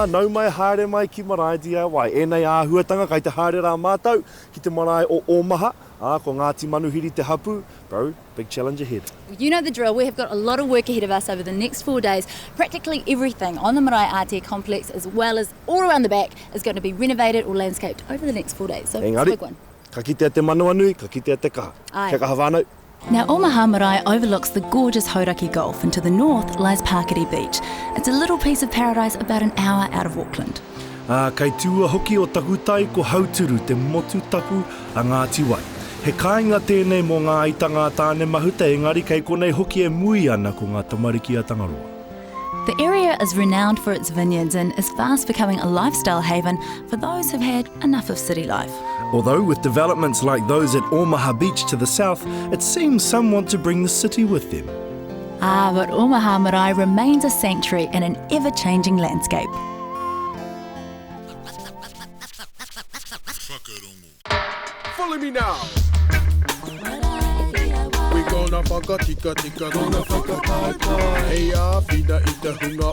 nau mai haere mai ki Marae DIY. E nei āhuatanga kai te haere rā mātou ki te marae o Omaha. Ko Ngāti Manuhiri te hapu. Bro, big challenge ahead. You know the drill. We have got a lot of work ahead of us over the next 4 days. Practically everything on the Marae Ātea complex, as well as all around the back, is going to be renovated or landscaped over the next 4 days. So it's a big one. Ka kitea te manawa nui, ka kitea te kaha. Kia kaha whānau. Now, Omaha Marae overlooks the gorgeous Hauraki Gulf, and to the north lies Pakiri Beach. It's a little piece of paradise about an hour out of Auckland. Kei tua hoki o takutai ko hauturu te motu tapu a Ngāti Wai. He kāinga tēnei mō ngā itanga tāne mahuta, engari kei konei hoki e mui ana ko ngā tamariki a Tangaroa. The area is renowned for its vineyards and is fast becoming a lifestyle haven for those who've had enough of city life. Although with developments like those at Omaha Beach to the south, it seems some want to bring the city with them. But Omaha Marae remains a sanctuary in an ever-changing landscape. Follow me now. We gonna fuck tika tika, gonna fuck a pie. Hey ya, fida ita hunga.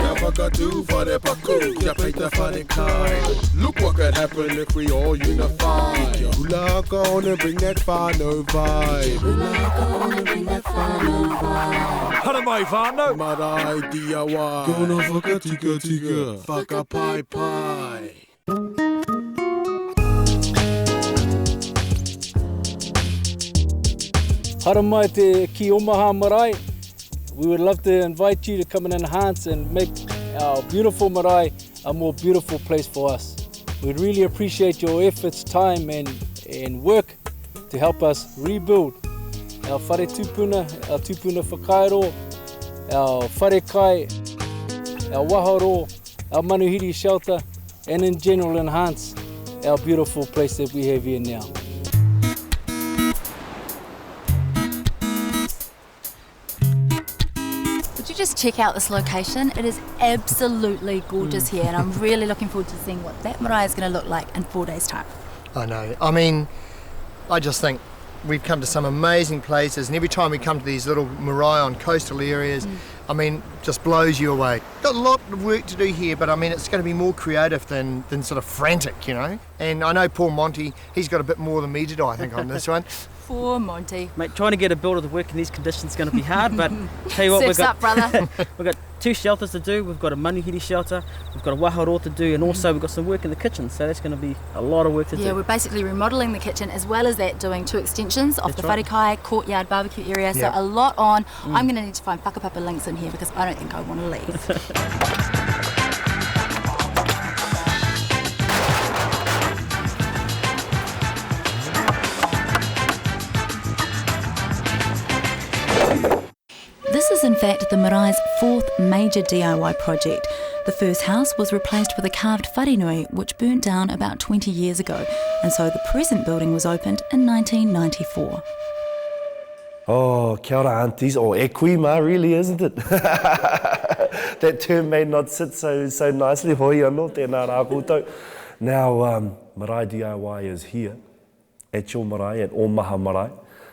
Ya fuck do for the paku, ya pita for the kai. Look what could happen if we all unify. Hula gonna bring that whānau vibe. Hula gonna bring that whānau vibe. Hara mai whānau. Marae DIY. Gonna fuck tika tika, fuck a pie pie. Hara mai te ki Omaha Marae. We would love to invite you to come and enhance and make our beautiful Marae a more beautiful place for us. We'd really appreciate your efforts, time and work to help us rebuild our whare tupuna, our tupuna whakairo, our whare kai, our waharo, our manuhiri shelter, and in general enhance our beautiful place that we have here now. Just check out this location. It is absolutely gorgeous here, and I'm really looking forward to seeing what that marae is going to look like in 4 days' time. I know. I mean, I just think we've come to some amazing places, and every time we come to these little marae on coastal areas, I mean, just blows you away. Got a lot of work to do here, but I mean, it's going to be more creative than sort of frantic, you know. And I know poor Monty, he's got a bit more than me to do, I think, on this one. Poor Monty. Mate, trying to get a builder to work in these conditions is going to be hard, but tell you what, we've got, brother. We've got 2 shelters to do. We've got a manuhiri shelter, we've got a waharo to do, and also we've got some work in the kitchen, so that's going to be a lot of work to do. Yeah, we're basically remodelling the kitchen, as well as that doing 2 extensions of the wharekai courtyard barbecue area, so a lot on. I'm going to need to find whakapapa links in here because I don't think I want to leave. This is in fact the Marae's 4th major DIY project. The first house was replaced with a carved wharenui which burnt down about 20 years ago, and so the present building was opened in 1994. Oh, kia ora aunties, or e kui ma really, isn't it? That term may not sit so nicely, hoi anō, tēnā rā koutou. Now, Marae DIY is here, at your marae, at Omaha Marae.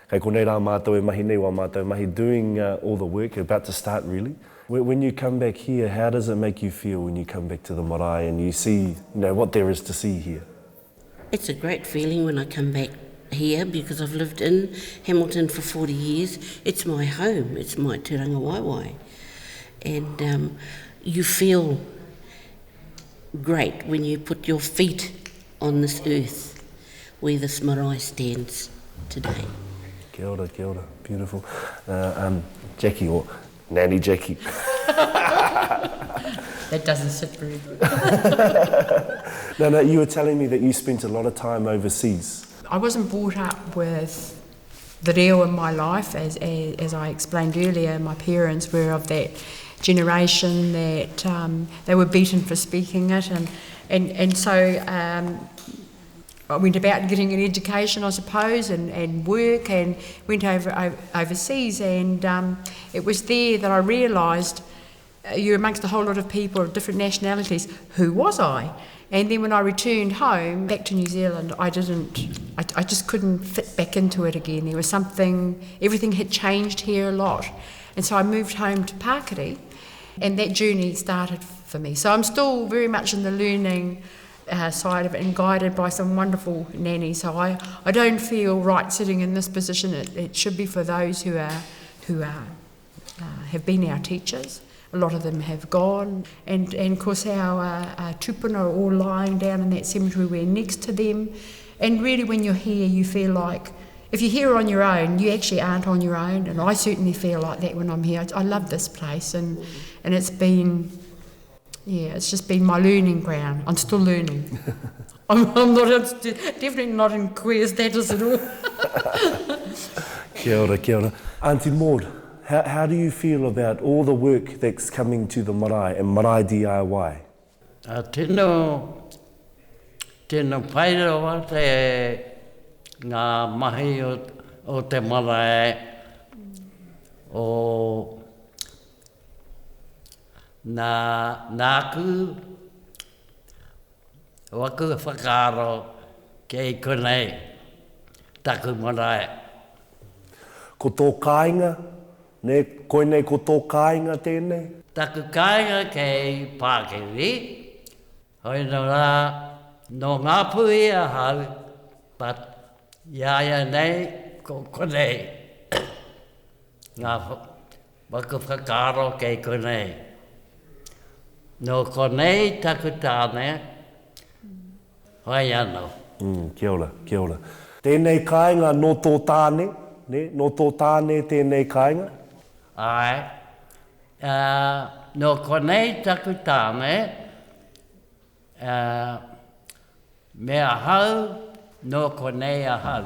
Kei konei rā mātou e mahi nei wā mātou mahi, doing all the work, about to start really. When you come back here, how does it make you feel when you come back to the marae and you see, what there is to see here? It's a great feeling when I come back here because I've lived in Hamilton for 40 years. It's my home, it's my te ranga waiwai. And you feel great when you put your feet on this earth where this marae stands today. Kia ora, beautiful. Jackie, or Nanny Jackie. That doesn't sit very good. No, you were telling me that you spent a lot of time overseas. I wasn't brought up with the reo in my life, as I explained earlier. My parents were of that generation that they were beaten for speaking it, and so I went about getting an education, I suppose, and work, and went overseas, and it was there that I realised you're amongst a whole lot of people of different nationalities. Who was I? And then when I returned home, back to New Zealand, I just couldn't fit back into it again. There was something, everything had changed here a lot. And so I moved home to Pakiri, and that journey started for for me. So I'm still very much in the learning side of it and guided by some wonderful nannies. So I don't feel right sitting in this position. It should be for those who have been our teachers. A lot of them have gone, and of course our tupuna are all lying down in that cemetery. We're next to them, and really when you're here you feel like if you're here on your own, you actually aren't on your own, and I certainly feel like that when I'm here. I love this place, and it's been, it's just been my learning ground. I'm still learning. I'm not definitely not in queer status at all. Kia ora, kia ora. Auntie Maud, how do you feel about all the work that's coming to the marae and marae DIY? Tēnā whairawa te ngā mahi o te marae o nāku waku whakaaro kei konei taku marae. Ko tō kāinga, koinei ko tō kāinga tēnei? Taku kāinga kei Pākeri, hoi no rā, no ngā pui a hau, but iaia nei ko konei. Ngā waku whakaaro kei konei. No konei taku tāne, hoi anō. Kia ora, kia ora. Tēnei kāinga no tō tāne, no tō tāne tēnei kāinga? Ai, no konei taku tāne, mea hau, no konei a hau.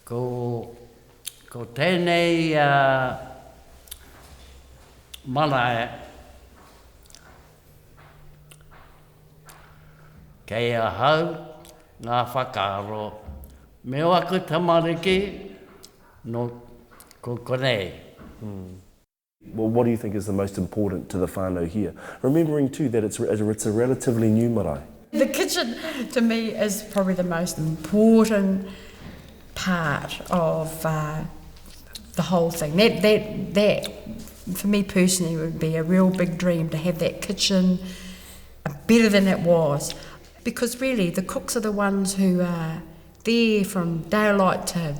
Ko tēnei marae, kei a hau, ngā whakaaro, me waku tamariki, no ko konei. Well, what do you think is the most important to the whānau here? Remembering too that it's a relatively new marae. The kitchen to me is probably the most important part of the whole thing. That for me personally would be a real big dream to have that kitchen better than it was, because really the cooks are the ones who are there from daylight to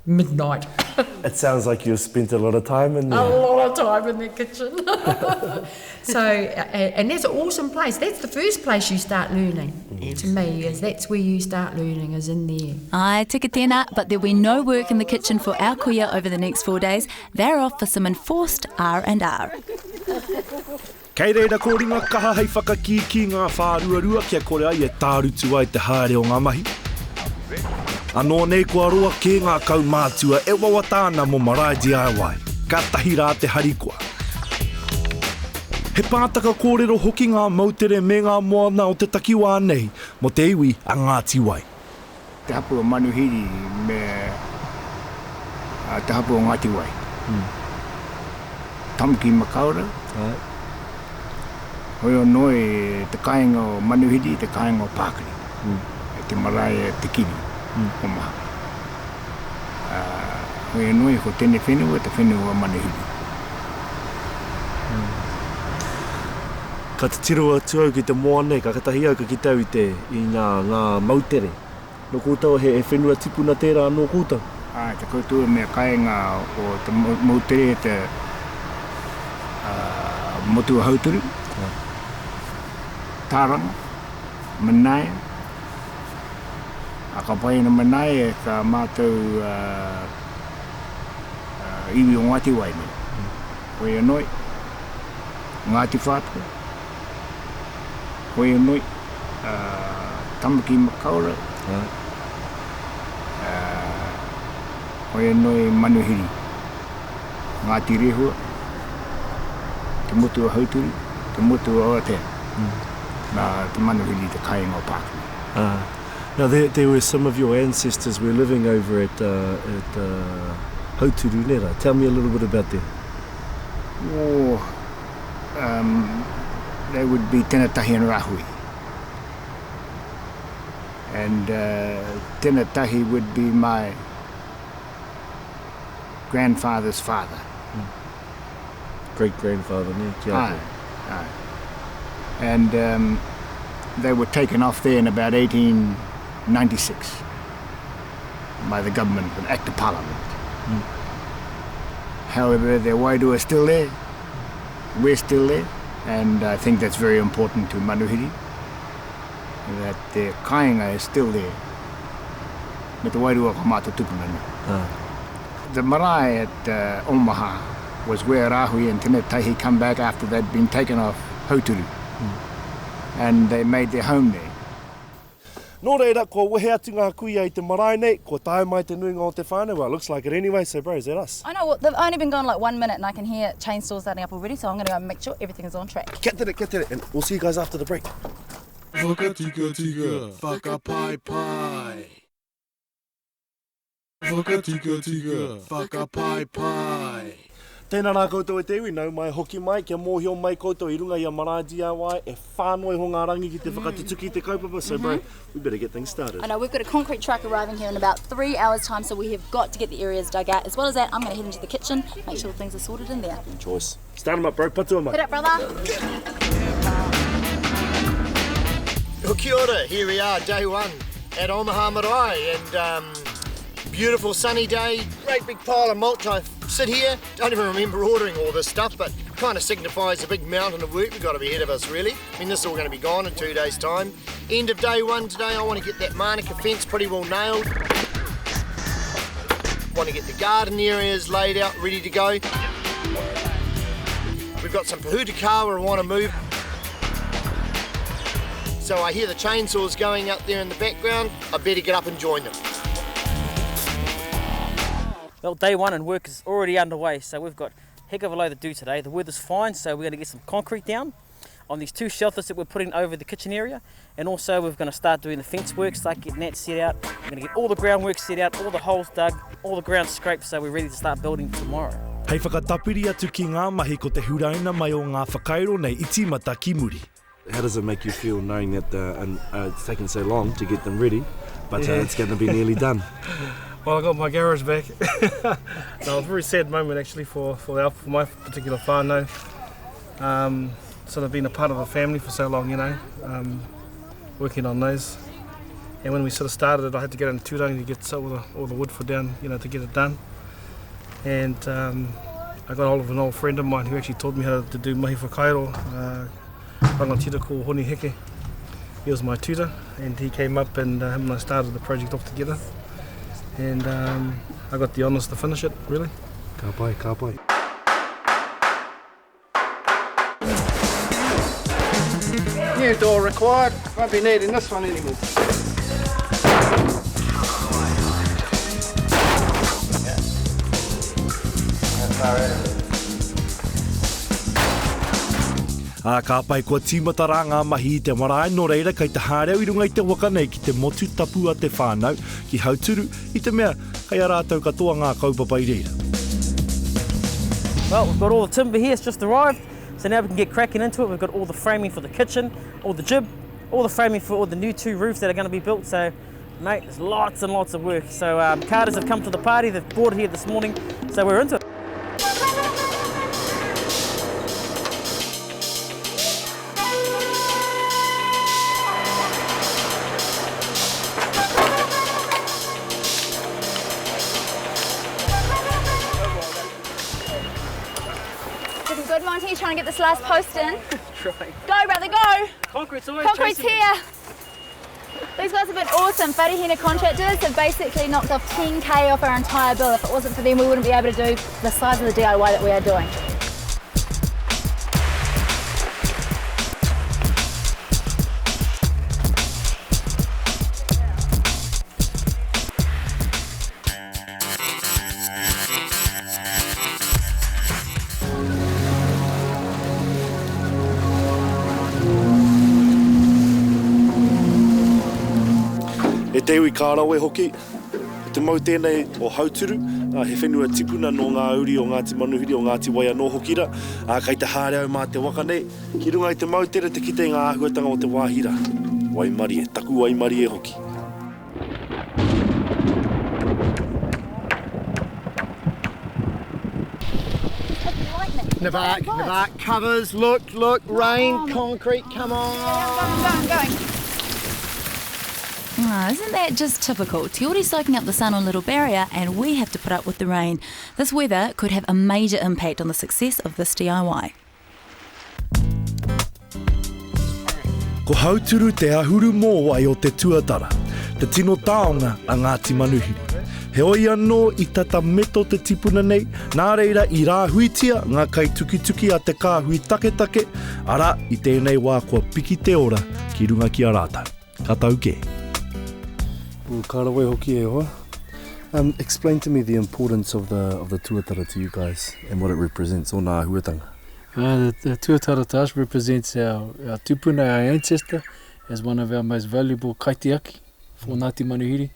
midnight. It sounds like you've spent a lot of time in there. A lot of time in the kitchen. So, and that's an awesome place. That's the first place you start learning, to me, is that's where you start learning, is in there. Ai, tika tēnā, but there'll be no work in the kitchen for our kuia over the next 4 days. They're off for some enforced R&R. Kei reira kōringa kaha hei whakaki ki ngā whāruarua kia kore ai e tārutu ai te haere o ngā mahi. Anō nei kua roa ke ngā kaumātua e wawa tāna mo marae DIY. Ka tahi rā te harikoa. He pātaka kōrero hoki ngā mautere me ngā moana o te takiwā nei mo te iwi a Ngāti Wai. Te hapu o manuhiri me te hapu o Ngāti Wai. Tamaki makaura. Hoi o noi te kāinga o manuhiri, te kāinga o Pākeri. Te marae te kiri. O maha. Hoi o noi ko tēne whenua, te whenua o manuhiri. Ka te tiro atu au ki te moane, ka katahi au ka ki tau i ngā mautere. No koutou he whenua tipuna tērā no koutou? Te koutou mea kāinga o te mautere te motu hauturu. Tāranga, manae. A ka pai na manae e ka mātou iwi o Ngāti Wai nei. Hoi o noi, Ngāti Whātua. Hoi o noi, Tamaki makaura. Hoi o noi, manuhiri. Ngāti Rehua. Te motu o hauturu, te motu o Aotea. Nā te manuhiri te kāinga o Pākeri. Now there were some of your ancestors were living over at Hauturu Nera. Tell me a little bit about that. They would be Tēnā Tahi and Rahui. And Tēnā Tahi would be my grandfather's father. great-grandfather, ne? Kia Aye, aye. And they were taken off there in about 1896 by the government, an act of parliament. However, their waidu are still there. We're still there. And I think that's very important to Manuhiri, that their kāinga is still there. But the waidu are kamata tupuna. The marae at Omaha was where Rahui and Tene Tahi come back after they'd been taken off Hauturu. And they made their home there. Nō reira, ko wehe atu ngā kui ai te marae nei, ko tae mai te nuinga o te whānau. Well, it looks like it anyway, so bro, is that us? I know, well, they've only been gone like 1 minute and I can hear chainsaws starting up already, so I'm going to go and make sure everything is on track. Get it, and we'll see you guys after the break. Whakatika, whakapai-pai. Whakatika, whakapai-pai. Tēnā rā koutou e te iwi, nau mai hoki mai, kia mōhio mai koutou I runga I a Marae DIY, e whānoi ho ngā rangi ki te whakatutuki te kaupapa, so bro, we better get things started. I know, we've got a concrete truck arriving here in about 3 hours time, so we have got to get the areas dug out. As well as that, I'm going to head into the kitchen, make sure things are sorted in there. Good choice. Start 'em up, bro, patua mai. Hit it, brother. Kia ora, here we are, day one at Omaha Marae, and beautiful sunny day, great big pile of mulch. I sit here, don't even remember ordering all this stuff, but kind of signifies a big mountain of work we've got to be ahead of us really. I mean, this is all going to be gone in 2 days time. End of day one today, I want to get that Manuka fence pretty well nailed. Want to get the garden areas laid out, ready to go. We've got some pahutakawa I want to move. So I hear the chainsaws going out there in the background. I better get up and join them. Well, day one and work is already underway, so we've got a heck of a load to do today. The weather's fine, so we're going to get some concrete down on these 2 shelters that we're putting over the kitchen area, and also we're going to start doing the fence work, start getting that set out. We're going to get all the groundwork set out, all the holes dug, all the ground scraped, so we're ready to start building for tomorrow. Hei whakatapiri atu ki ngā mahi ko te huraina mai o ngā whakairo nei iti mata ki muri. How does it make you feel knowing that it's taken so long to get them ready, but it's going to be nearly done? Well, I got my garage back. No, it was a very sad moment actually for my particular whānau. Sort of been a part of the family for so long, you know, working on those. And when we sort of started it, I had to get into Turangi to get all the wood for down, you know, to get it done. And I got hold of an old friend of mine who actually taught me how to do mahi whakairo, rangatira called Honi Heke. He was my tutor, and he came up and him and I started the project off together. And I got the honours to finish it, really. Ka pai, ka pai. New door required. Won't be needing this one anymore. Ka pai kua tīmata rā ngā mahi I te marae, nō reira kei te hāreu I runga I te waka nei ki te motu tapu a te whānau ki hauturu I te mea kei a rātou katoa ngā kaupapa I reira. Well, we've got all the timber here, it's just arrived, so now we can get cracking into it. We've got all the framing for the kitchen, all the jib, all the framing for all the new 2 roofs that are going to be built, so mate, there's lots and lots of work. So carters have come to the party, they've bought it here this morning, so we're into it. Good, Monty, trying to get this last post in. Trying. Go, brother, go! Concrete's always Concrete's chasing here! These guys have been awesome. Wharehina contractors have basically knocked off 10k off our entire bill. If it wasn't for them, we wouldn't be able to do the size of the DIY that we are doing. E te iwi kārawe hoki, e te mau tēnei o hauturu, he whenua tipuna no ngā uri o Ngāti Manuhiri o Ngāti Waia no Hokira, kei te hāreo mā te waka nei, ki runga I te mau tere te kitei ngā āhuatanga o te wāhira. Waimarie, taku waimarie hoki. Lightning. Navak covers, look, rain, concrete, come on. Isn't that just typical? Te Ori soaking up the sun on Little Barrier and we have to put up with the rain. This weather could have a major impact on the success of this DIY. Ko hauturu te ahuru mōwai o te tuatara, te tino taonga a Ngāti Manuhiri. He oi anō I tata meto te tipuna nei, nā reira I rāhuitia ngā kai tuki a te kāhui take, ara I tēnei wā kua piki te ora ki runga ki a rātau. Ka tau ke. Kārawai hoki e hoa. Explain to me the importance of the tuatara to you guys and what it represents, o nā huatanga. The tuatara to us represents our tupuna, our ancestor, as one of our most valuable kaitiaki for Ngāti Manuhiri.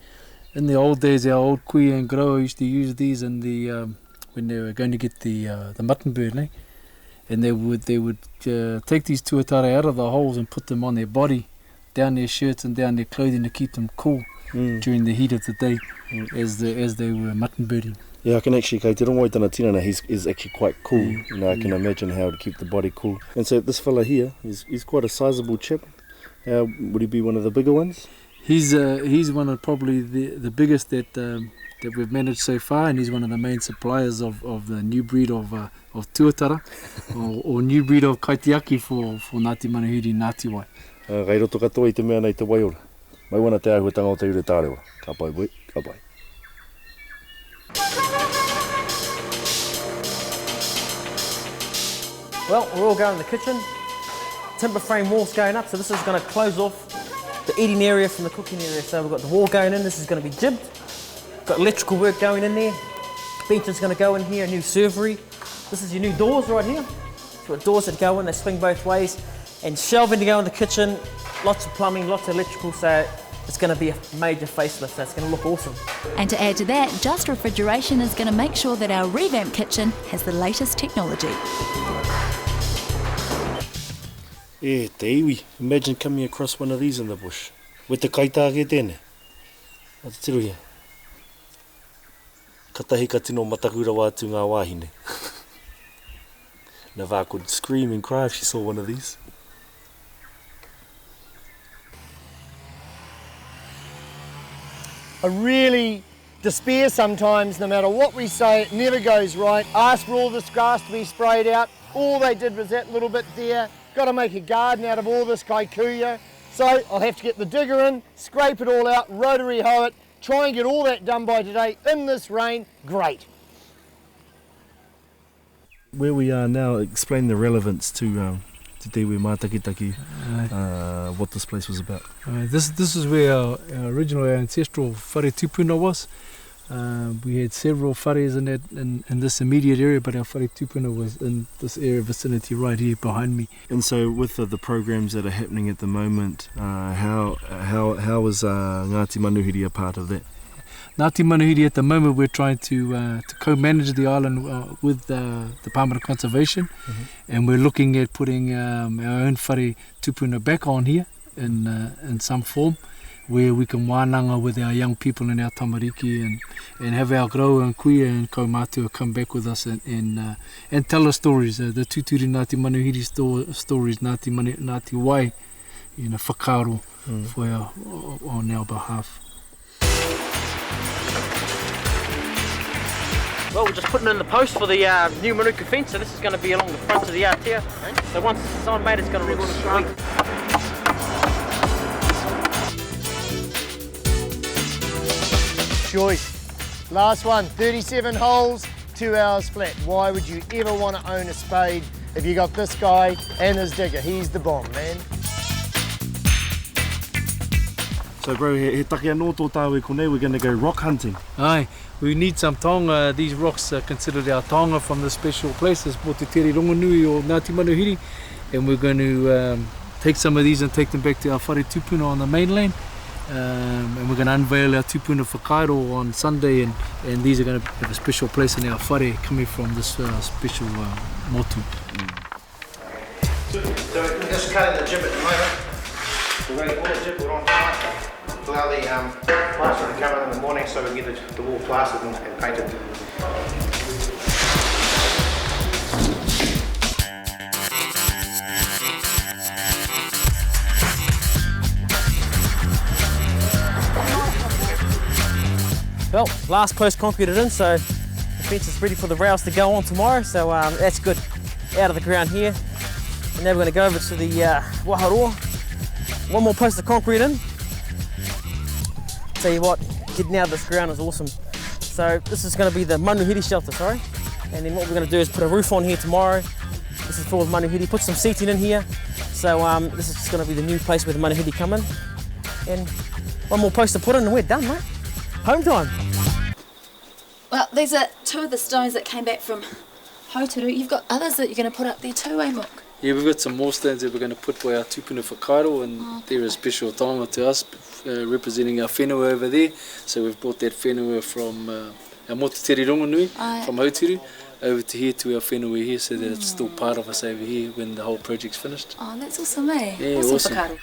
In the old days, our old kui and grower used to use these in the when they were going to get the mutton bird, eh? And they would take these tuatara out of the holes and put them on their body, down their shirts and down their clothing to keep them cool during the heat of the day as they were mutton birding. Yeah, I can actually, kei te rongo I tana tinana, he's actually quite cool. You know, I can imagine how to keep the body cool. And so this fella here, he's quite a sizable chap. Would he be one of the bigger ones? He's one of probably the biggest that we've managed so far, and he's one of the main suppliers of the new breed of tuatara or new breed of kaitiaki for Ngāti Manuhiri Ngāti Wai. Gai roto katoa I te mea nei te waiora. Mai wana te ahuatanga o te ure tārewa. Ka pai boi, ka pai. Well, we're all going to the kitchen. Timber frame wall's going up, so this is going to close off the eating area from the cooking area. So we've got the wall going in, this is going to be jibbed. Got electrical work going in there. Bench is going to go in here, a new servery. This is your new doors right here. So got doors that go in, they swing both ways. And shelving to go in the kitchen, lots of plumbing, lots of electrical, so it's going to be a major facelift, so it's going to look awesome. And to add to that, Just Refrigeration is going to make sure that our revamped kitchen has the latest technology. E te iwi, imagine coming across one of these in the bush. With the kaitake tēne. O te tiru hia. Katahi ka tino matakura wātu ngā wāhine. Navak would scream and cry if she saw one of these. I really despair sometimes, no matter what we say, it never goes right. Ask for all this grass to be sprayed out. All they did was that little bit there. Got to make a garden out of all this kaikuya. So I'll have to get the digger in, scrape it all out, rotary hoe it, try and get all that done by today in this rain. Great. Where we are now, explain the relevance to Te Iwi Mātakitaki, what this place was about. This is where our original ancestral whare tupuna was. We had several whares in this immediate area, but our whare tupuna was in this area vicinity right here behind me. And so with the programs that are happening at the moment, how is Ngāti Manuhiri a part of that? Ngāti Manuhiri at the moment we're trying to co-manage the island with the Department of Conservation, and we're looking at putting our own whare tupuna back on here in some form, where we can wānanga with our young people and our tamariki and have our grower and kuia and kaumātua come back with us and tell us stories, the Tūturi Ngāti Manuhiri stories, Ngāti Wai, whakaaro on our behalf. Well, we're just putting in the post for the new manuka fence, so this is going to be along the front of the aotea. So once this is on, mate, it's going to look sweet. Choice. Last one, 37 holes, 2 hours flat. Why would you ever want to own a spade if you got this guy and this digger? He's the bomb, man. So bro, he take anō tō tāwe konei, we're going to go rock hunting. Aye, we need some taonga. These rocks are considered our taonga from the special places, mo te Tere Rongonui or Ngāti Manuhiri, and we're going to take some of these and take them back to our whare tupuna on the mainland. And we're going to unveil our tupuna whakairo on Sunday, and these are going to have a special place in our whare coming from this special motu. So we're just cutting the jib at the moment. We're going to put the jib on tonight. Allow the plaster to come in the morning so we can get the wall plastered and painted. Well, last post concreted in, so the fence is ready for the rails to go on tomorrow, so that's good. Out of the ground here. And now we're going to go over to the wāharo. One more post of concrete in. Tell you what, getting out of this ground is awesome. So this is going to be the manuhiri shelter, sorry. And then what we're going to do is put a roof on here tomorrow. This is for the manuhiri, put some seating in here. So this is just going to be the new place where the manuhiri come in. And one more post to put in and we're done, mate. Home time. Well, these are two of the stones that came back from Hauturu. You've got others that you're going to put up there too, eh, Mook? Yeah, we've got some more stones that we're going to put by our tupuna whakaaro, and they're a special taonga to us, representing our whenua over there. So we've brought that whenua from our motutere rongonui, from Hauturu, over to here to our whenua here, so that it's still part of us over here when the whole project's finished. Oh, that's awesome, eh? Yeah, awesome. Whakaaro.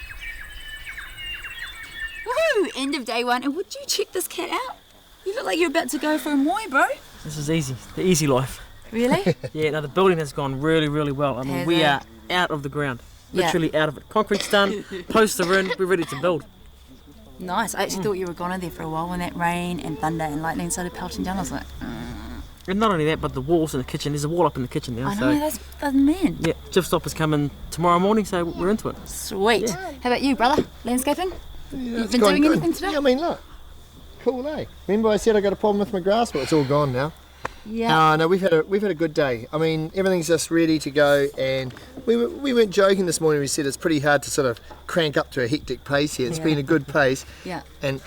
Woohoo! End of day one, and would you check this cat out? You look like you're about to go for a moi, bro. This is easy, the easy life. Really? Yeah, no, the building has gone really, really well. I mean, we are out of the ground, literally out of it. Concrete's done, posts are in, we're ready to build. Nice. I actually thought you were gone in there for a while when that rain and thunder and lightning started pelting down. I was like, And not only that, but the walls in the kitchen. There's a wall up in the kitchen now. I know, that's man. Yeah, Jiff Stopper's coming tomorrow morning, so we're into it. Sweet. Yeah. How about you, brother? Landscaping? Yeah, You've been doing anything today? Yeah, I mean, look. Cool, eh? Remember I said I got a problem with my grass? Well, it's all gone now. Yeah. No, we've had a good day. I mean, everything's just ready to go, and we weren't joking this morning. We said it's pretty hard to sort of crank up to a hectic pace here. It's been a good pace. Yeah. And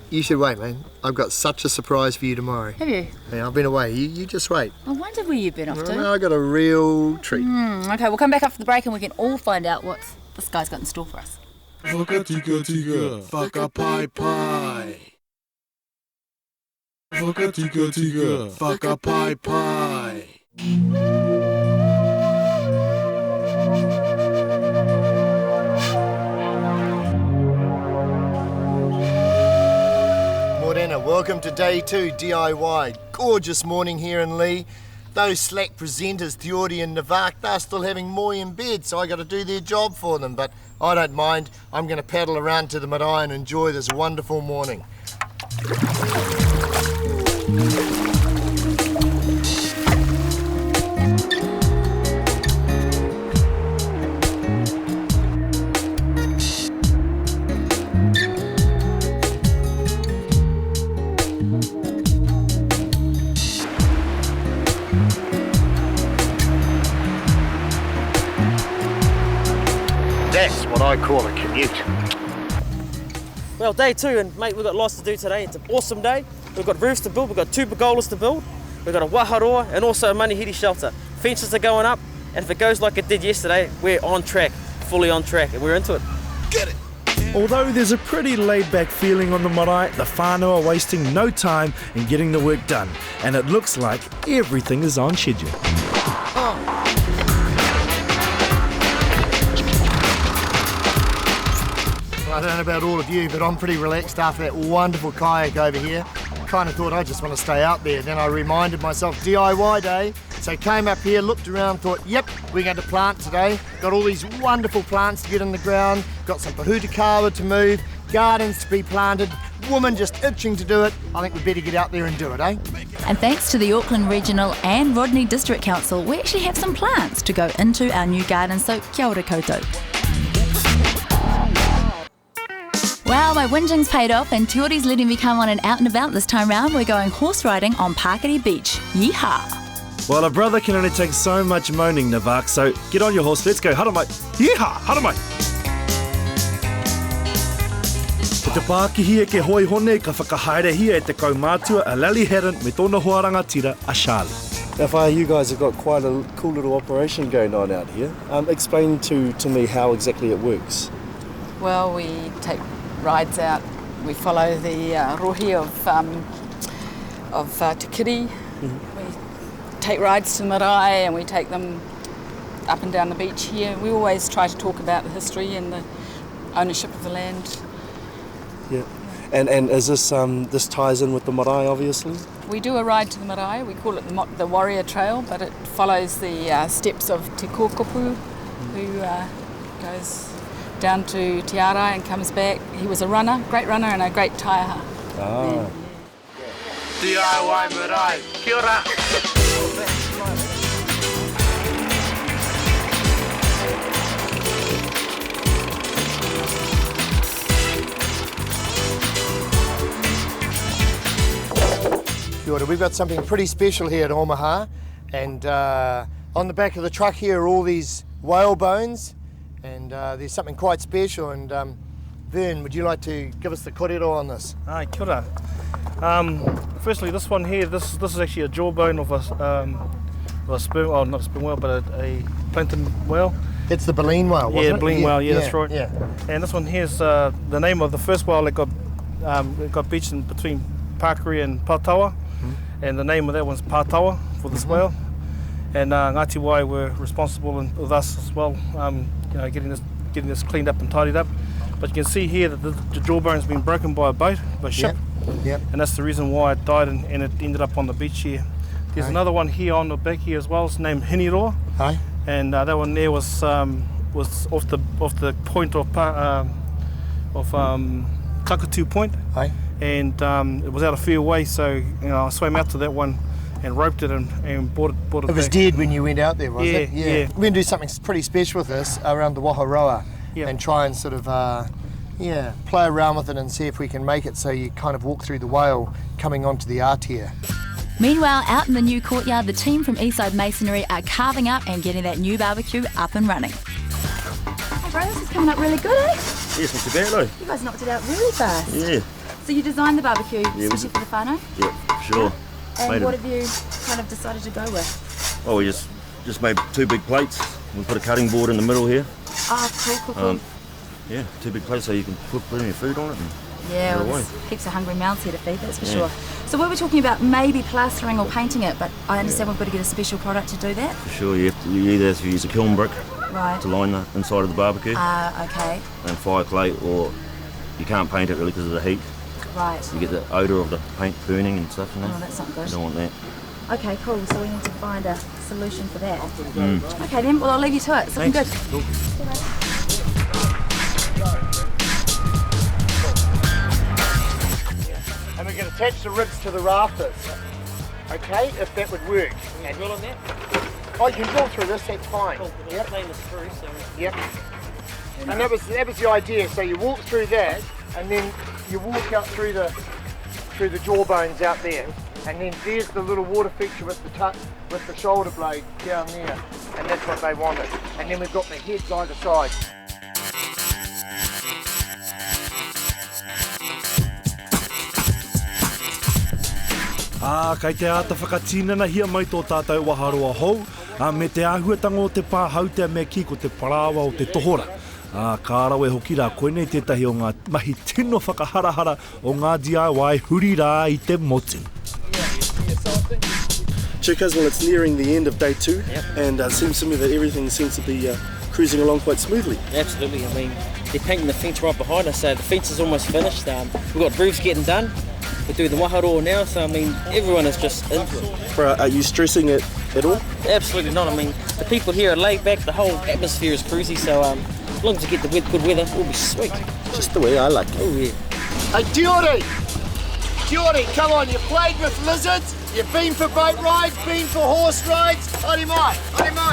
you should wait, man. I've got such a surprise for you tomorrow. Have you? Yeah, I've been away. You just wait. I wondered where you've been off to. I got a real treat. Okay, we'll come back after the break and we can all find out what this guy's got in store for us. Whakatika, whakapai-pai. Whakatika, whakapai-pai. Morena, welcome to day 2 DIY. Gorgeous morning here in Lee. Those slack presenters, Theori and Navak, they're still having moi in bed, so I got to do their job for them. But I don't mind. I'm going to paddle around to the Marae and enjoy this wonderful morning. That's what I call a commute. Well, day 2, and mate, we've got lots to do today. It's an awesome day. We've got roofs to build, we've got 2 pergolas to build, we've got a wāharo and also a manuhiri shelter. Fences are going up, and if it goes like it did yesterday, we're on track, fully on track, and we're into it. Get it! Although there's a pretty laid-back feeling on the marae, the whānau are wasting no time in getting the work done, and it looks like everything is on schedule. I don't know about all of you, but I'm pretty relaxed after that wonderful kayak over here. Kind of thought I just want to stay out there. Then I reminded myself, DIY day. So came up here, looked around, thought, yep, we're going to plant today. Got all these wonderful plants to get in the ground. Got some pahutakawa to move, gardens to be planted. Woman just itching to do it. I think we better get out there and do it, eh? And thanks to the Auckland Regional and Rodney District Council, we actually have some plants to go into our new garden, so kia ora koutou. Well, my whinging's paid off and Teori's letting me come on and out and about this time round. We're going horse riding on Pakiri Beach. Yeehaw! Well, a brother can only take so much moaning, Navak, so get on your horse, let's go. Haramai. Yeehaw! Haramai! Ko te Pākihi e ke hoi hone ka whakahaere hia e te kaumātua a Lally Heron me tōna hoaranga tira a Charlie. Now, you guys have got quite a cool little operation going on out here. Explain to me how exactly it works. Well, we take rides out. We follow the rohi of Te Kiri. We take rides to Marae and we take them up and down the beach here. We always try to talk about the history and the ownership of the land. Yeah. And is this this ties in with the marae, obviously? We do a ride to the Marae. We call it the Warrior Trail, but it follows the steps of Te Kōkopu, who goes down to Te Ara and comes back. He was a runner, great runner and a great taiaha. Ah. DIY Marae. Kia ora. Kia ora. We've got something pretty special here at Omaha, and on the back of the truck here are all these whale bones, and there's something quite special. And Vern, would you like to give us the kōrero on this? Aye, kia ora. Firstly, this one here, this is actually a jawbone of a sperm, oh not a sperm whale, but a plankton whale. It's the baleen whale, wasn't it? Yeah, baleen whale, yeah, that's right. Yeah. And this one here's the name of the first whale that got beached in between Pakuri and Pātawa, and the name of that one's Pātawa for this whale. And Ngāti Wai were responsible with us as well, getting this cleaned up and tidied up. But you can see here that the jawbone's been broken by a boat, by a ship. Yep. And that's the reason why it died and it ended up on the beach here. There's another one here on the back here as well. It's named Hiniroa. Aye. And that one there was off the point of Kakatu Point. Aye. And it was out of fair way, so I swam out to that one and roped it and brought it It was back. dead when you went out there, was it? Yeah. We're going to do something pretty special with this around the Waharoa and try and sort of play around with it and see if we can make it so you kind of walk through the whale coming onto the atia. Meanwhile, out in the new courtyard, the team from Eastside Masonry are carving up and getting that new barbecue up and running. Hey bro, this is coming up really good, eh? Yes, not too bad, though. You guys knocked it out really fast. Yeah. So you designed the barbecue, especially for the whānau? Yeah, sure. And what have you kind of decided to go with? Well, we just made 2 big plates. We put a cutting board in the middle here. Oh, cool. Yeah, 2 big plates so you can put plenty of food on it. And yeah, go well, away. there's heaps of hungry mouths here to feed, that's for sure. So we were talking about maybe plastering or painting it, but I understand we've got to get a special product to do that? For sure, you either have to use a kiln brick to line the inside of the barbecue. Okay. And fire clay, or you can't paint it really because of the heat. Right. You get the odour of the paint burning and stuff. Oh, that's not good. You don't want that. Okay, cool. So we need to find a solution for that. Okay then, well I'll leave you to it. It's looking good. Cool. And we can attach the ribs to the rafters, okay, if that would work. Can you drill on that? Oh, you can drill through this, that's fine. Cool, we'll clean this through, so... Yep. And that was the idea. So you walk through that, and then you walk out through the jawbones out there, and then there's the little water feature with the shoulder blade down there, and that's what they wanted. And then we've got the heads either side. Kei te ata whakatīnana hia mai tō tātou waharoa hou, me te āhuatanga o te pāhautea me ki ko te parāwa o te tohora. Ka arawe hoki rā koenei tētahi o ngā mahi tino whakaharahara o ngā DIY huri rā I te motu. Chicas, well, it's nearing the end of day 2, and it seems to me that everything seems to be cruising along quite smoothly. Absolutely, I mean, they're painting the fence right behind us, so the fence is almost finished. We've got roofs getting done. We're doing the waharoa now, so I mean, everyone is just into it. Are you stressing it at all? Absolutely not. I mean, the people here are laid back, the whole atmosphere is cruisy, so as long as we get the good weather, we'll be sweet. Just the way I like it. Oh yeah. Hey, Diori, come on, you've played with lizards, you've been for boat rides, been for horse rides. Odi mai,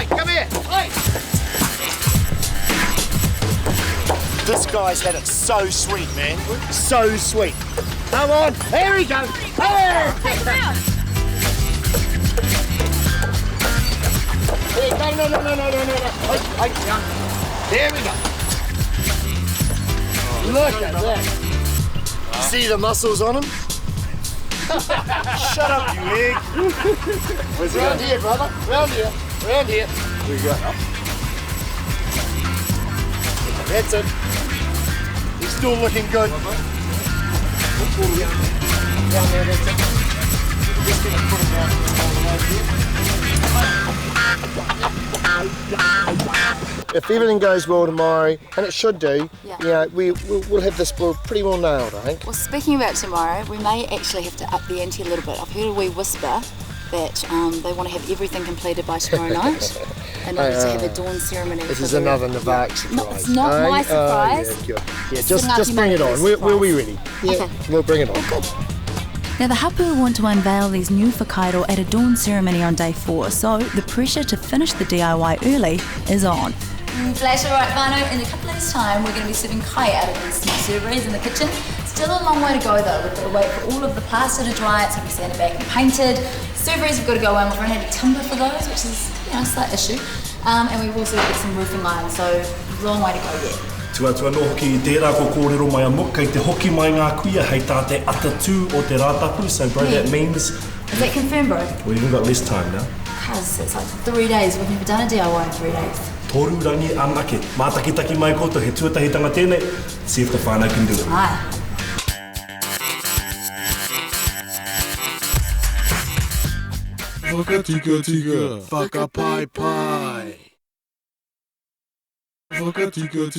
come here. Hey. This guy's had it so sweet, man. So sweet. Come on, here he goes. Hey! Hey, no. There we go. Look at that. See the muscles on him? Shut up, you egg. Round here, brother. Round here. Here we go. That's it. He's still looking good. Down there, that's it. Just gonna put him down all the way here. If everything goes well tomorrow, and it should do, we'll have this pretty well nailed, I think. Well, speaking about tomorrow, we may actually have to up the ante a little bit. I've heard a wee whisper that they want to have everything completed by tomorrow night in order to have a dawn ceremony. This is another Navak surprise. No, it's not my surprise. Yeah, just bring it on. We'll be ready. Yeah, okay. We'll bring it on. Well, good. Now the hapu want to unveil these new whakairo at a dawn ceremony on day 4, so the pressure to finish the DIY early is on. Flash, alright whānau, in a couple of days' time we're going to be serving kai out of these new serveries in the kitchen. Still a long way to go though, we've got to wait for all of the plaster to dry, it's going to be sanded back and painted. Serveries have got to go in, we've run out of timber for those, which is a slight issue. And we've also got some roofing lines, so long way to go yet. Tuatua no hoki I tērā ko kōrero mai amok, kei te hoki mai ngā kuia hei tā te atatū o te rātapu, so bro, that means... Is that confirmed, bro? We've even got less time now. Because it's like 3 days, we've never done a DIY in 3 days. Toru rangi anake, mātakitaki mai koto, he tuatahitanga tēnei, see if the whānau can do it. Aye. Whakatika, whakapai. Whakatika,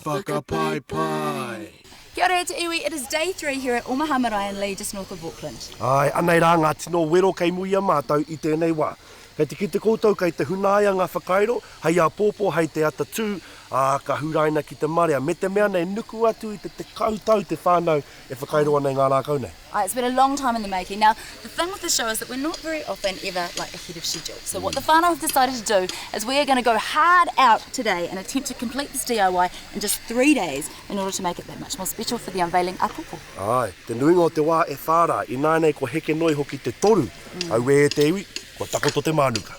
whakapai. Kia ora te iwi, it is day 3 here at Marae and Lee, just north of Auckland. Ai, anei rā ngā tino wero kei muia mātou I tēnei wā. Kei te kite koutou kei te hunaia ngā whakairo, hei a pōpō hei te atatū, ka huraina ki te marea. Me te mea nei nuku atu I te kautau te whānau e whakairo anei ngā rākau nei. It's been a long time in the making. Now, the thing with the show is that we're not very often ever like ahead of schedule. So what the whānau have decided to do is we are going to go hard out today and attempt to complete this DIY in just 3 days in order to make it that much more special for the Unveiling apopo. Ai, te nuinga o te wā e whārā, I nānei ko heke noi hoki te toru. Au e te iwi, ko takoto te mānuka.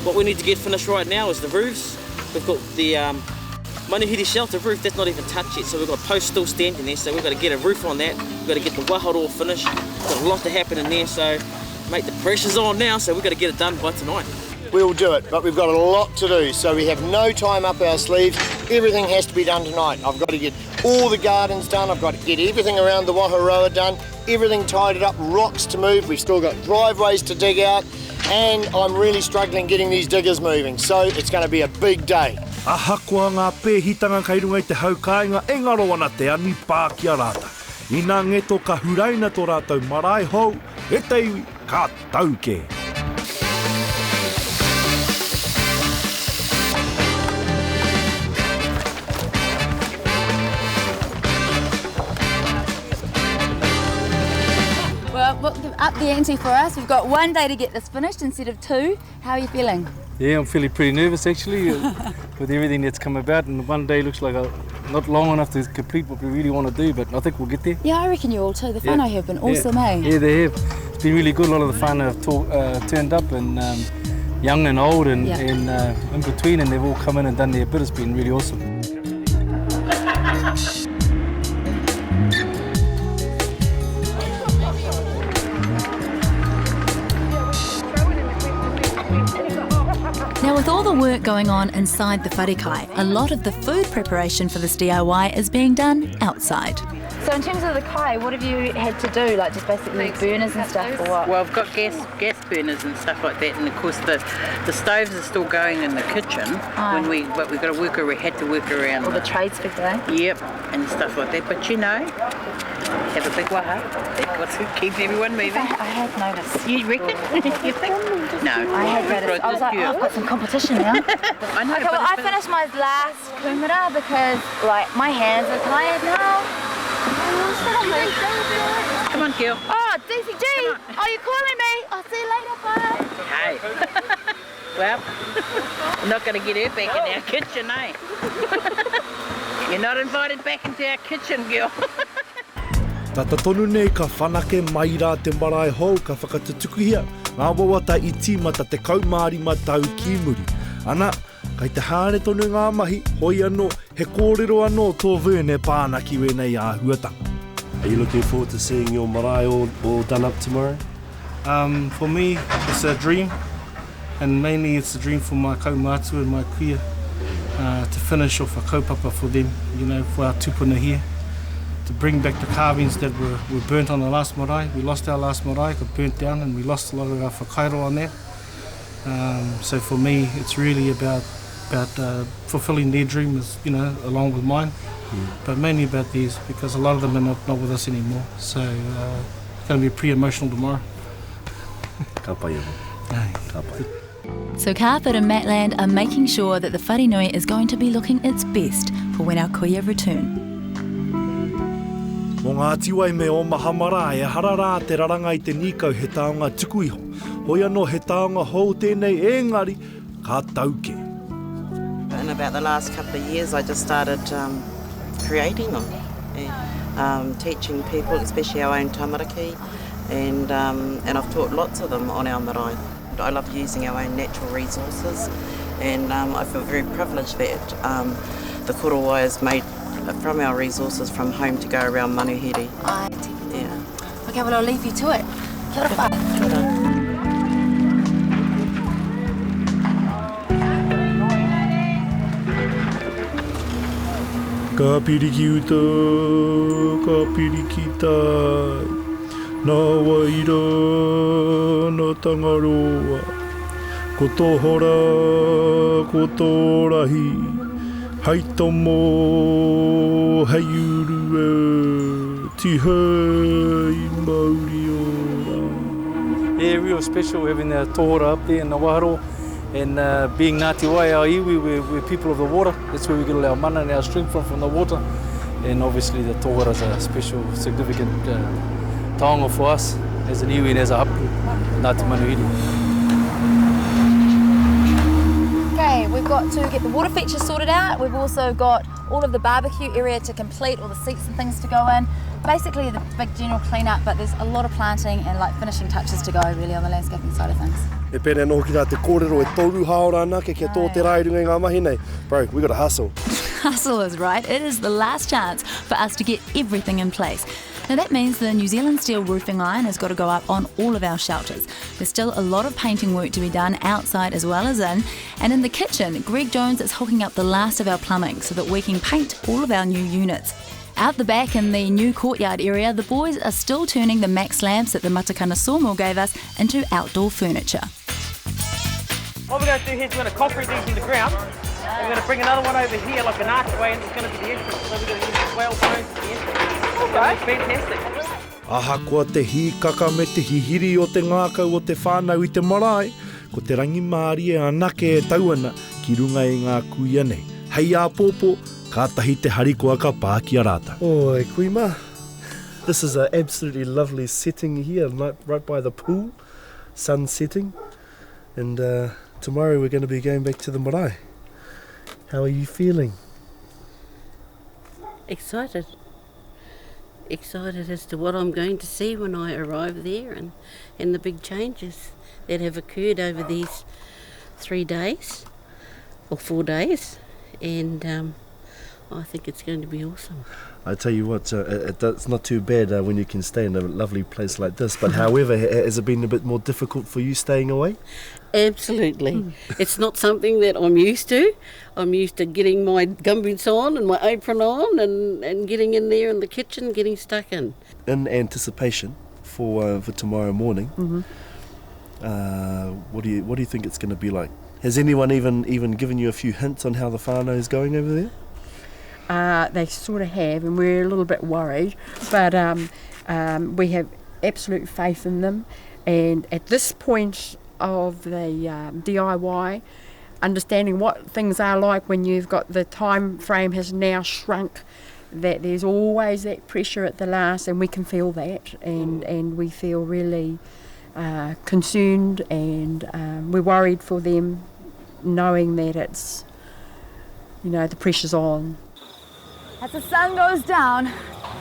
What we need to get finished right now is the roofs. We've got the manuhiri shelter roof, that's not even touched yet, so we've got posts still standing there, so we've got to get a roof on that. We've got to get the waharo finished. Got a lot to happen in there, so mate, the pressure's on now, so we've got to get it done by tonight. We'll do it, but we've got a lot to do, so we have no time up our sleeves. Everything has to be done tonight. I've got to get all the gardens done, I've got to get everything around the Waharoa done, everything tidied up, rocks to move, we've still got driveways to dig out, and I'm really struggling getting these diggers moving, so it's going to be a big day. Ahakoa ngā pēhitanga kei runga I te haukāinga, engaro ana te ani Pākia rāta. I nā ngeto ka huraina tō rātou marae hou, e te iwi ka tauke. Well, up the ante for us. We've got 1 day to get this finished instead of 2. How are you feeling? Yeah, I'm feeling pretty nervous actually with everything that's come about, and 1 day looks like not long enough to complete what we really want to do, but I think we'll get there. Yeah, I reckon you all too. The whānau have been awesome, eh? Yeah, they have. It's been really good. A lot of the whānau have turned up, and young and old and in between, and they've all come in and done their bit. It's been really awesome. Now, with all the work going on inside the wharekai, a lot of the food preparation for this DIY is being done outside. So in terms of the kai, what have you had to do? Like just basically burners and stuff or what? Well, I've got gas burners and stuff like that, and of course the stoves are still going in the kitchen. But we had to work around all the tradespeople, eh? Yep, and stuff like that. But you know, have a big waha. That's what keeps everyone moving. I have noticed. You reckon? You think? No. I have noticed. I was like, I've got some competition now. I know. Okay, well, I finished my last kumara because, like, my hands are tired now. Come on, girl. Oh, DCG, are you calling me? I'll see you later, bye. Hey. Well, I'm not going to get her back in our kitchen, eh? You're not invited back into our kitchen, girl. Tata tonu nei ka whanake mai rā te marae hou ka whakatutukuhia. Ngā wawata I tīmata te kaumārima tau ki muri. Ana, kei te hāre tonu ngā mahi, hoi anō, he kōrero anō tō vene pānaki wenei a huatanga. Are you looking forward to seeing your marae all done up tomorrow? For me, it's a dream, and mainly it's a dream for my kaumātua and my kuia to finish off a kaupapa for them, you know, for our tupuna here, to bring back the carvings that were burnt on the last marae. We lost our last marae, got burnt down, and we lost a lot of our whakairo on that. So for me, it's really about fulfilling their dream, you know, along with mine. But mainly about these, because a lot of them are not with us anymore. So it's going to be pretty emotional tomorrow. Ka pai iho. Ai. Ka pai. So Carpet and Matland are making sure that the wharenui is going to be looking its best for when our kuia return. Mō ngā tiwai me o Marae, harara te raranga I te nikau he taonga tuku iho. Hoi anō he taonga hou tēnei engari, ka tauke. In about the last couple of years, I just started creating them, and, teaching people, especially our own tamariki, and I've taught lots of them on our marae. I love using our own natural resources, and I feel very privileged that the korowai is made from our resources from home to go around manuhiri. Yeah. Okay, well I'll leave you to it. Kia ora whai. Kia ora. Ka piriki uta, ka piriki tai. Nā waira, nā tangaroa. Ko tō hora, ko tō rahi. Hei tomo, hei urua. Tihei mauri ora. Yeah, real special having the tōhora up there in the waharo. And being Ngāti Wai, our iwi, we're people of the water. That's where we get all our mana and our strength from the water. And obviously the tōhora is a special, significant taonga for us as an iwi and as a hapu, Ngāti Manuhiri. Okay, we've got to get the water features sorted out. We've also got all of the barbecue area to complete, all the seats and things to go in. Basically the big general clean-up, but there's a lot of planting and like finishing touches to go really on the landscaping side of things. E pere anō ki rā te kōrero e toru haora ana ke tō te rairunga ngā mahi nei. Bro, we got to hustle. Hustle is right. It is the last chance for us to get everything in place. Now that means the New Zealand steel roofing iron has got to go up on all of our shelters. There's still a lot of painting work to be done outside as well as in. And in the kitchen, Greg Jones is hooking up the last of our plumbing so that we can paint all of our new units. Out the back in the new courtyard area, the boys are still turning the max lamps that the Matakana sawmill gave us into outdoor furniture. What we're going to do here is we're going to concrete these in the ground. And we're going to bring another one over here like an archway, and it's going to be the entrance. So we're going to use the 12 stones for the entrance. It's going to be fantastic. Aha kua te hikaka me te hihiri o te ngākau o te whānau I te marae, ko te rangi mārie anake e tauana ki runga I ngā kuia nei. Hei a pōpō, ka tahi te harikoa ka pā ki a rāta. Oh, e kui mā. This is an absolutely lovely setting here, right by the pool, sun setting. And tomorrow we're going to be going back to the marae. How are you feeling? Excited. Excited as to what I'm going to see when I arrive there and the big changes that have occurred over these 3 days or 4 days. And I think it's going to be awesome. I tell you what, it's not too bad when you can stay in a lovely place like this. But however, has it been a bit more difficult for you staying away? Absolutely. It's not something that I'm used to. I'm used to getting my gumboots on and my apron on and getting in there in the kitchen, getting stuck in. In anticipation for tomorrow morning, what do you think it's going to be like? Has anyone even given you a few hints on how the whānau is going over there? They sort of have, and we're a little bit worried, but we have absolute faith in them. And at this point of the DIY, understanding what things are like when you've got the time frame has now shrunk, that there's always that pressure at the last, and we can feel that, and we feel really concerned, and we're worried for them, knowing that it's, the pressure's on. As the sun goes down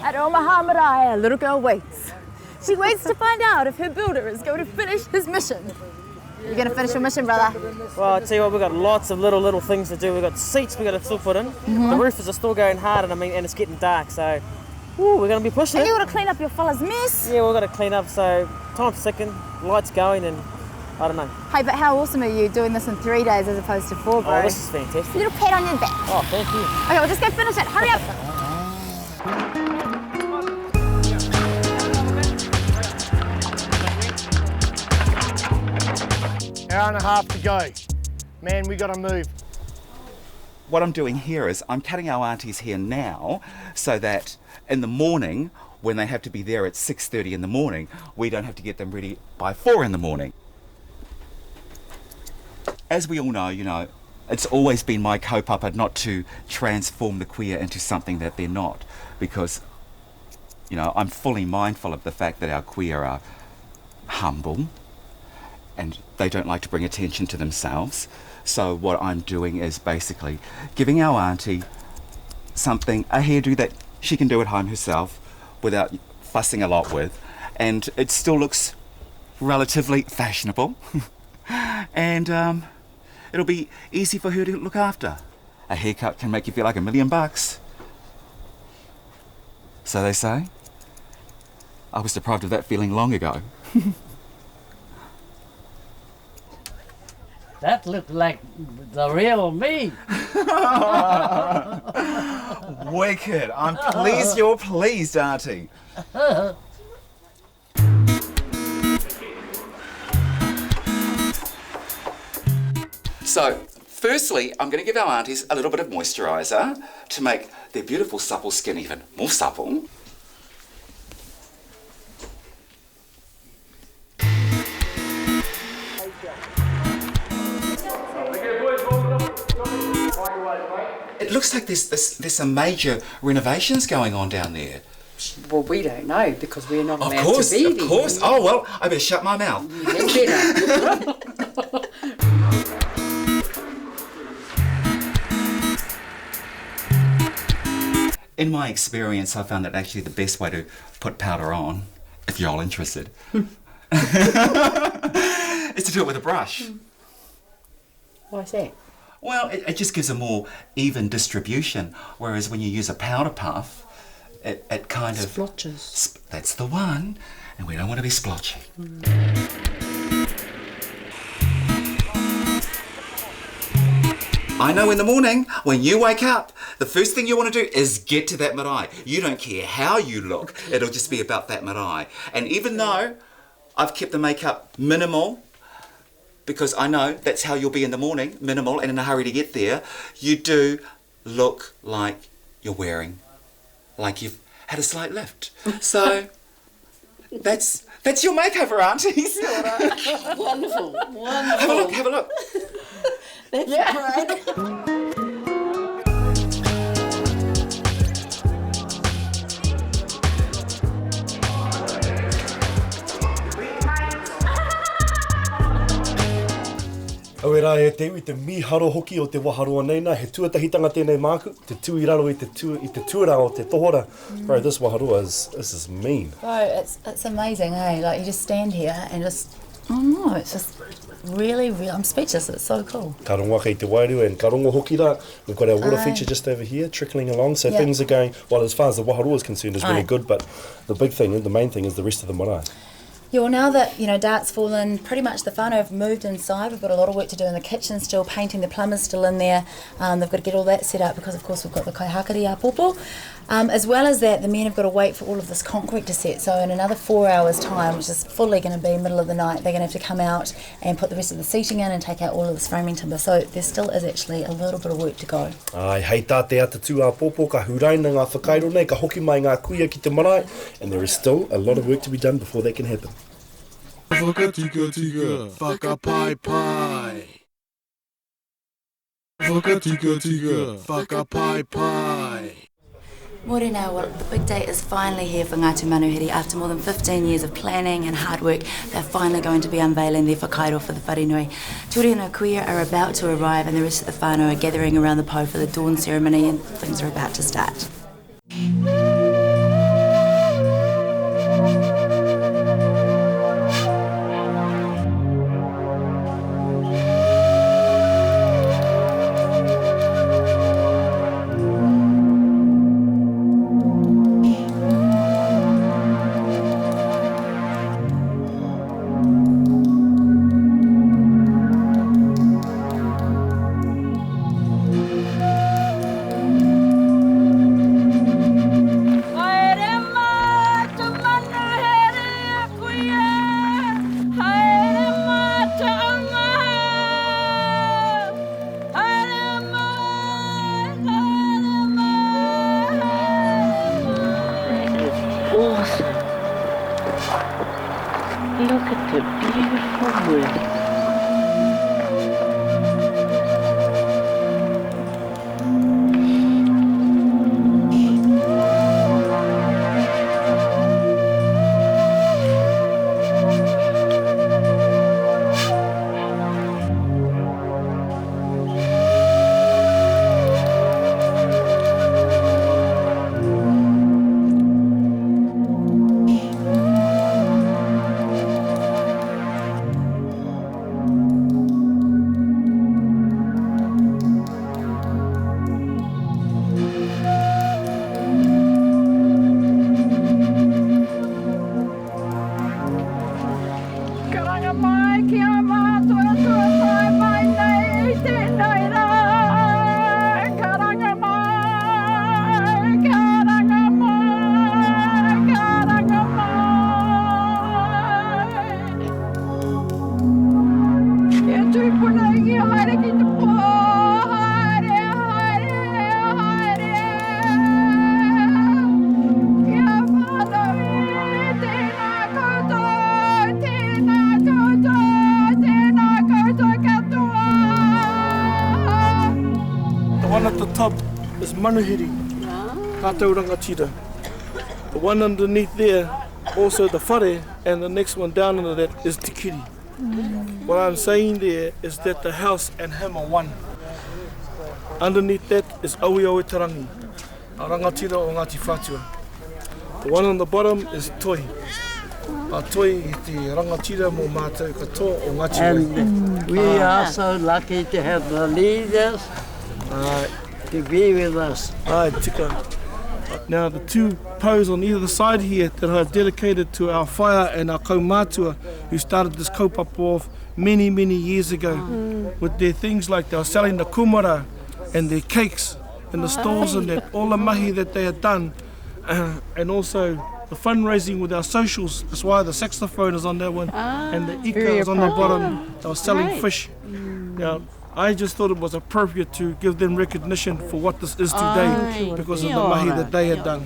at Omaha Marae, a little girl waits. She waits to find out if her builder is going to finish his mission. You're going to finish your mission, brother? Well, I'll tell you what, we've got lots of little things to do. We've got seats we've got to still put in. The roofers are still going hard, and it's getting dark, so we're going to be pushing And it. you got to clean up your fella's mess. Yeah, we've got to clean up, so time's ticking, lights going, and I don't know. Hey, but how awesome are you doing this in 3 days as opposed to 4, bro? Oh, this is fantastic. A little pat on your back. Oh, thank you. Okay, well, just go finish it. Hurry up. Hour and a half to go. Man, we got to move. What I'm doing here is I'm cutting our aunties here now so that in the morning, when they have to be there at 6:30 in the morning, we don't have to get them ready by 4 in the morning. as we all know, you know, it's always been my kaupapa not to transform the queer into something that they're not, because, you know, I'm fully mindful of the fact that our queer are humble and they don't like to bring attention to themselves. So what I'm doing is basically giving our auntie something, a hairdo that she can do at home herself without fussing a lot with, and it still looks relatively fashionable. And it'll be easy for her to look after. A haircut can make you feel like $1 million. So they say. I was deprived of that feeling long ago. That looked like the real me. Wicked. I'm pleased you're pleased, Auntie. So, firstly, I'm going to give our aunties a little bit of moisturiser to make their beautiful supple skin even more supple. It looks like there's some major renovations going on down there. Well, we don't know because we're not allowed to be there. Of course. Oh, well, I better shut my mouth. You better. In my experience, I found that actually the best way to put powder on, if you're all interested, is to do it with a brush. Why's that? Well, it just gives a more even distribution, whereas when you use a powder puff, it kind of... Splotches. That's the one, and we don't want to be splotchy. I know in the morning, when you wake up, the first thing you want to do is get to that marae. You don't care how you look, it'll just be about that marae. And even though I've kept the makeup minimal, because I know that's how you'll be in the morning, minimal and in a hurry to get there, you do look like you're wearing, like you've had a slight lift. So, that's your makeover, aunties. Wonderful, wonderful. Have a look, have a look. That's great. Awera e te i te miharo hoki o te waharoa neina, he tuatahitanga tēnei māku, te tū I raro I te tuara o te tohora. Bro, this waharoa this is mean. Bro, it's amazing, eh? Like you just stand here and just, I don't know, it's just really, I'm speechless, it's so cool. Ka rongoa kei te wairu and ka rongo hoki rā. We've got our water feature just over here trickling along, so things are going, well, as far as the waharoa is concerned, is really good, but the big thing, the main thing is the rest of the marae. Yeah, well now that, dart's fallen, pretty much the whānau have moved inside. We've got a lot of work to do in the kitchen still, painting, the plumber's still in there. They've got to get all that set up because of course we've got the kaihakari āpopo. As well as that, the men have got to wait for all of this concrete to set. So in another 4 hours time, which is fully going to be middle of the night, they're going to have to come out and put the rest of the seating in and take out all of this framing timber. So there still is actually a little bit of work to go. Ai, hei tā te ata tū āpopo, ka huraina ngā whakairo nei, ka hoki mai ngā kuia ki te marae, and there is still a lot of work to be done before that can happen. Whakatika, whakapai-pai. Whakatika, whakapai-pai. Morena, well, the big day is finally here for Ngāti Manuhiri. After more than 15 years of planning and hard work, they're finally going to be unveiling their whakairo for the wharenui. Ture and Kuia are about to arrive and the rest of the whānau are gathering around the po for the dawn ceremony and things are about to start. Look at the beautiful wood. Karanga mai ki a mātua tua pai mai nei tēnei rā. Karanga mai, karanga mai, karanga mai. E tūpuna i haere ki te pō, haere, haere, haere. Kia whānau e tēnā koutou, tēnā koutou katoa. The one at the top is manuhiri, kātou rangatira. The one underneath there, also the whare, and the next one down under that is tikiri. What I'm saying there is that the house and him are one. Underneath that is aui aui tarangi, a rangatira o Ngāti Whātua. The one on the bottom is toi. A toi i te rangatira mō mātou katoa o Ngāti Wai. And we are so lucky to have the leaders to be with us. Ai, tika. Now the two poes on either side here that are dedicated to our whaia and our kaumātua who started this kaupapa off many, many years ago with their things like they were selling the kumara and their cakes in the stalls and that, all the mahi that they had done and also the fundraising with our socials. That's why the saxophone is on that one and the ika is on the bottom. They were selling fish. Now, I just thought it was appropriate to give them recognition for what this is today because of the mahi that they had done.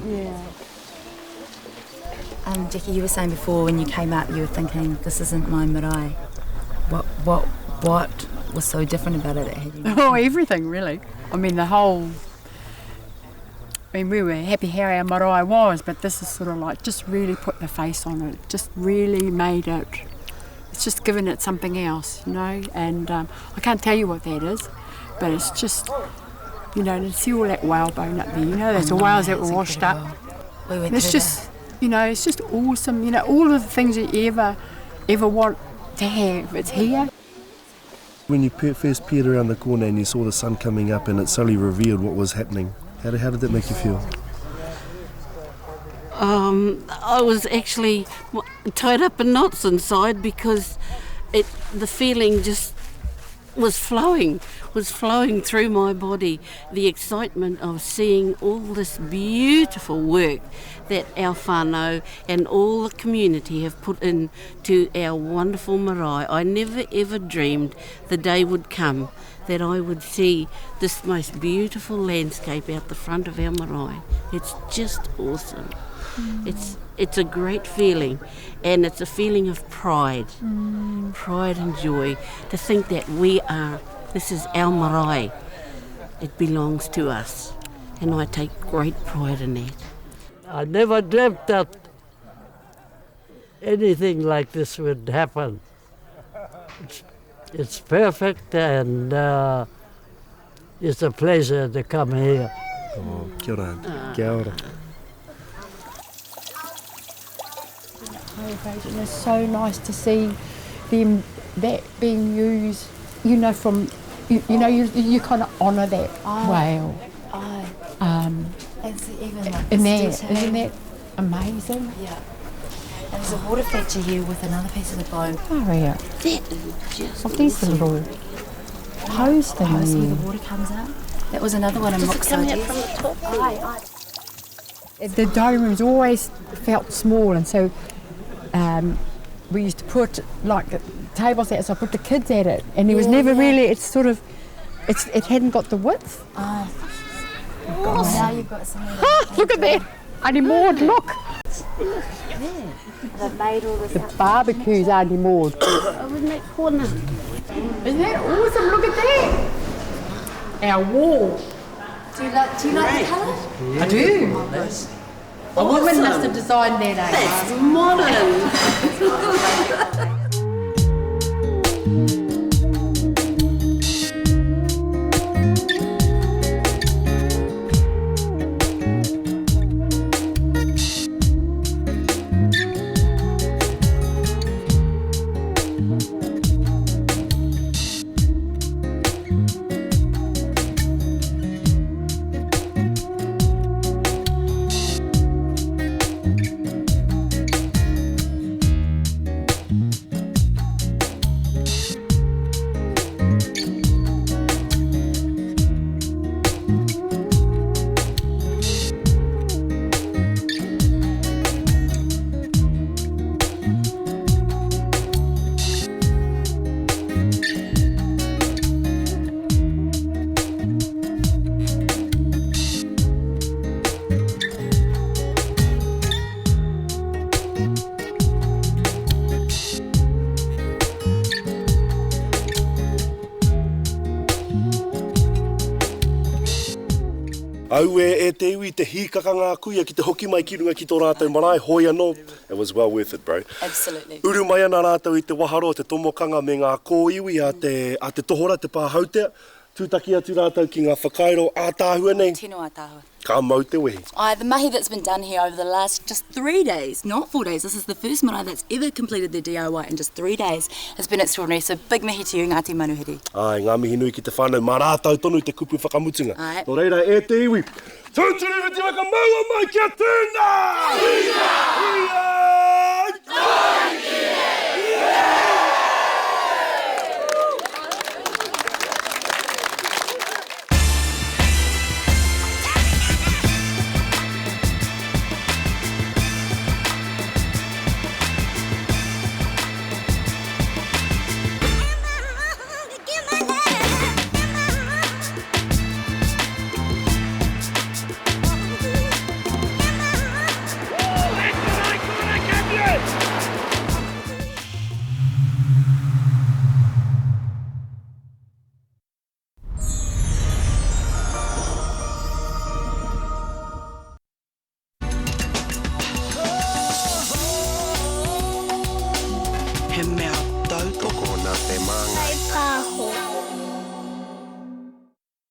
Jackie, you were saying before when you came up, you were thinking, this isn't my marae. What was so different about it? Oh, everything really. I mean, the whole. I mean, we were happy how our marae was, but this is sort of like just really put the face on it. Just really made it. It's just given it something else, you know. And I can't tell you what that is, but it's just, you know, to see all that whalebone up there. You know, there's the whales that were washed up. It's just, you know, it's just awesome. You know, all of the things that you ever want to have, it's here. When you first peered around the corner and you saw the sun coming up and it slowly revealed what was happening, how did that make you feel? I was actually tied up in knots inside because the feeling just was flowing through my body. The excitement of seeing all this beautiful work that our whānau and all the community have put into our wonderful marae. I never ever dreamed the day would come that I would see this most beautiful landscape out the front of our marae. It's just awesome. It's a great feeling, and it's a feeling of pride and joy to think that this is our marae. It belongs to us, and I take great pride in that. I never dreamt that anything like this would happen. It's perfect, and it's a pleasure to come here. Oh, kia ora. Kia ora. And it's so nice to see that being used, you know, from, you know, you kind of honour that whale. Even like Isn't that amazing? Yeah. And there's a water feature here with another piece of the bone. Oh, yeah. Of these little hose things. Hose where the water comes out. That was another one in Moxide. The dining room's always felt small, and so we used to put like tables at it, so I put the kids at it, and it was never really. It's sort of, it hadn't got the width. Now you've got something. Look at that! Auntie Maud, look. They've made all this. The barbecues, Auntie Maud. Over in that corner. Isn't that awesome? Look at that! Our wall. Do you like the colour? I do. A woman must have designed that, That's modern. Au e te iwi te hīkaka ngā kuia ki te hoki mai ki runga ki tō rātou marae, hoi anō. It was well worth it, bro. Absolutely. Uru mai ana rātou i te waharo, te tomokanga me ngā kōiwi a te tohora, te pāhautea. Tūtaki atu rātou ki ngā whakairo ātāhua nei. Tino ātāhua. Ka mau te wehi. The mahi that's been done here over the last just 3 days, not 4 days. This is the first marae that's ever completed their DIY in just 3 days. It's been extraordinary. So big mihi to you, Ngāti Manuhiri. Ai, ngā mihi nui ki te whānau, mā rātou tonu i te kupu whakamutunga. Ai. Nō reira, e te iwi. Tūturu me te waka maua mai kia tūna! Ia! He mea tautoko